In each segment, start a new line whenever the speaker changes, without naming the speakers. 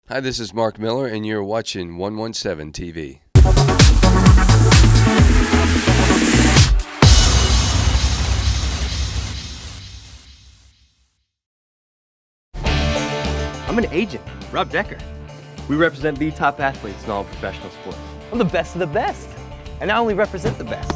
Hi, this is Mark Miller, and you're watching 117 TV.
I'm an agent, Rob Decker. We represent the top athletes in all professional sports. I'm the best of the best, and I only represent the best.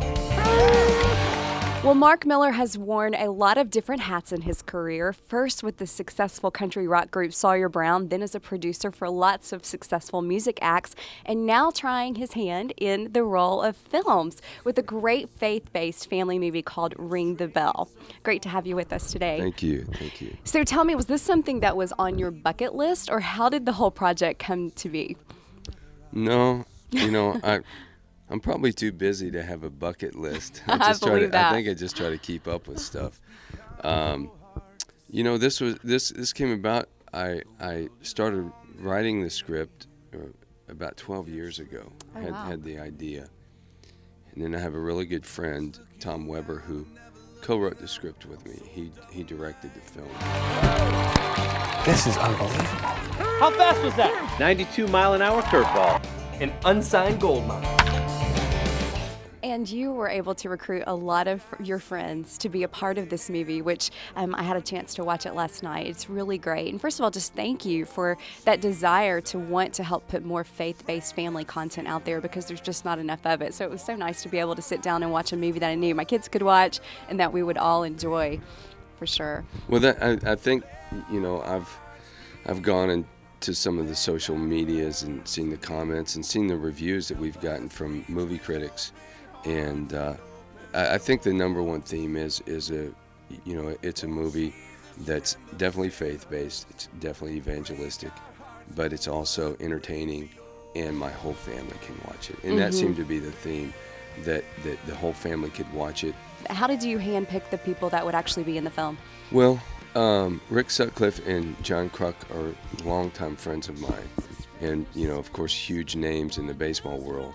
Well, Mark Miller has worn a lot of different hats in his career, first with the successful country rock group Sawyer, then as a producer for lots of successful music acts, and now trying his hand in the role of films with a great faith-based family movie called Ring the Bell. Great to have you with us today.
Thank you.
So tell me, was this something that was on your bucket list, or how did the whole project come to be?
No, I'm probably too busy to have a bucket list.
I believe that.
I think I just try to keep up with stuff. This came about. I started writing the script about 12 years ago. Had the idea, and then I have a really good friend, Tom Weber, who co-wrote the script with me. He directed the film.
This is unbelievable.
How fast was that?
92-mile-an-hour curveball. An unsigned gold mine.
And you were able to recruit a lot of your friends to be a part of this movie, which I had a chance to watch it last night. It's really great. And first of all, just thank you for that desire to want to help put more faith-based family content out there, because there's just not enough of it. So it was so nice to be able to sit down and watch a movie that I knew my kids could watch and that we would all enjoy, for sure.
Well, I think, I've gone into some of the social medias and seen the comments and seen the reviews that we've gotten from movie critics. And I think the number one theme is it's a movie that's definitely faith-based, it's definitely evangelistic, but it's also entertaining, and my whole family can watch it. And that seemed to be the theme, that the whole family could watch it.
How did you handpick the people that would actually be in the film?
Well, Rick Sutcliffe and John Kruk are longtime friends of mine, and of course, huge names in the baseball world.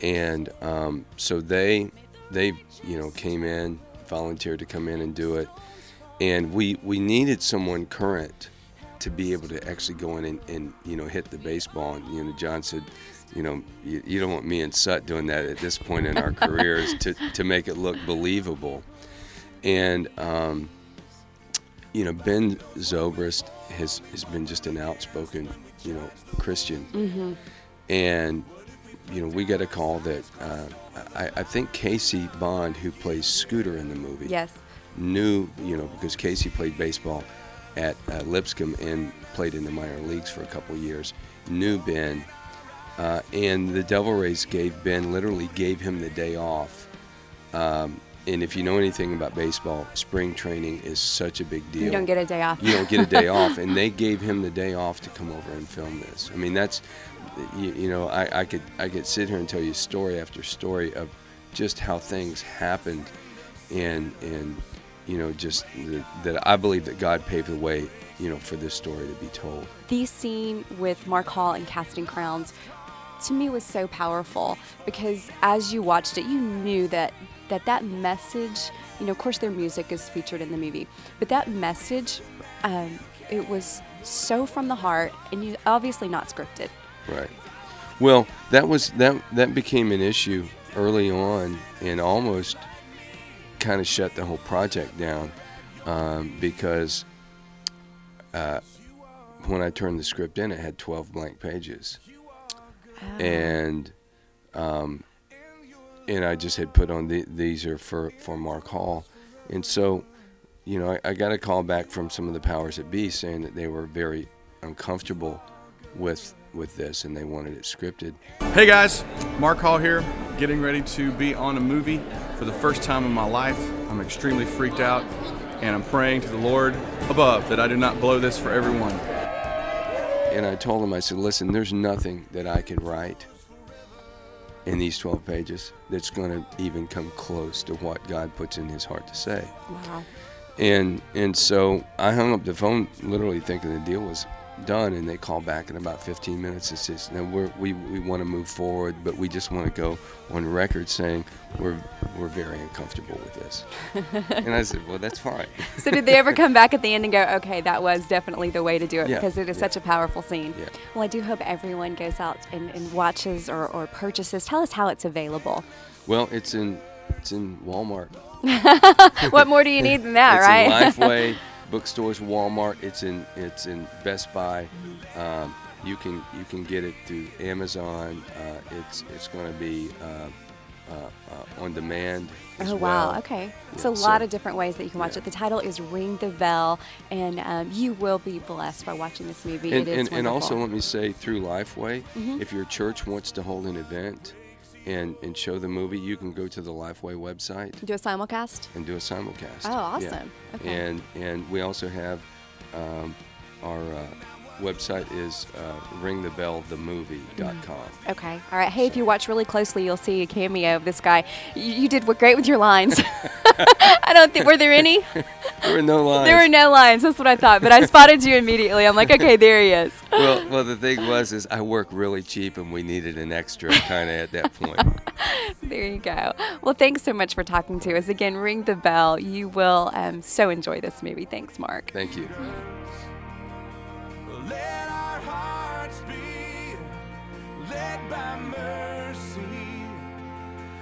And so they came in, volunteered to come in and do it, and we needed someone current to be able to actually go in and hit the baseball. And John said, you don't want me and Sut doing that at this point in our careers to make it look believable. And Ben Zobrist has been just an outspoken Christian, and we got a call that I think Casey Bond, who plays Scooter in the movie,
Yes.
knew, because Casey played baseball at Lipscomb and played in the minor leagues for a couple of years, knew Ben, and the Devil Rays literally gave him the day off. And if you know anything about baseball, spring training is such a big deal.
You don't get a day off.
You don't get a day off, and they gave him the day off to come over and film this. I mean, that's, I could sit here and tell you story after story of just how things happened, and just that I believe that God paved the way, for this story to be told.
The scene with Mark Hall and Casting Crowns, to me, was so powerful, because as you watched it, you knew that message, of course their music is featured in the movie, but that message, it was so from the heart, and you obviously not scripted.
Right. Well, that became an issue early on, and almost kind of shut the whole project down, because when I turned the script in, it had 12 blank pages. Oh. And I just had put on these are for Mark Hall, and so I got a call back from some of the powers that be saying that they were very uncomfortable with this, and they wanted it scripted.
Hey guys, Mark Hall here, getting ready to be on a movie for the first time in my life. I'm extremely freaked out, and I'm praying to the Lord above that I do not blow this for everyone.
And I told him, I said, listen, there's nothing that I could write in these 12 pages that's going to even come close to what God puts in his heart to say.
Wow.
And so I hung up the phone literally thinking the deal done, and they call back in about 15 minutes and says, "No, we want to move forward, but we just want to go on record saying we're very uncomfortable with this." And I said, "Well, that's fine."
So did they ever come back at the end and go, okay, that was definitely the way to do it,
Yeah,
because it is such a powerful scene?
Yeah.
Well, I do hope everyone goes out and watches or purchases. Tell us how it's available.
Well, it's in Walmart.
What more do you need than that,
It's
right?
in Lifeway, bookstores, Walmart. It's in Best Buy. You can get it through Amazon. It's going to be on demand as
Oh,
well.
wow. Okay.
Yeah,
So a
so-
lot of different ways that you can watch
yeah.
it. The title is Ring the Bell, and you will be blessed by watching this movie.
And,
it is
and also
wonderful.
let me say, through Lifeway, if your church wants to hold an event and show the movie, you can go to the Lifeway website
Do a simulcast?
and do a simulcast.
Oh, awesome. Okay.
And we also have our website is ringthebellthemovie.com.
Okay. All right. Hey, if you watch really closely, you'll see a cameo of this guy. You did great with your lines. I don't think, were there any?
There were no lines.
There were no lines. That's what I thought. But I spotted you immediately. I'm like, okay, there he is.
Well, the thing is I work really cheap, and we needed an extra kind of at that point.
There you go. Well, thanks so much for talking to us. Again, Ring the Bell. You will so enjoy this movie. Thanks, Mark.
Thank you.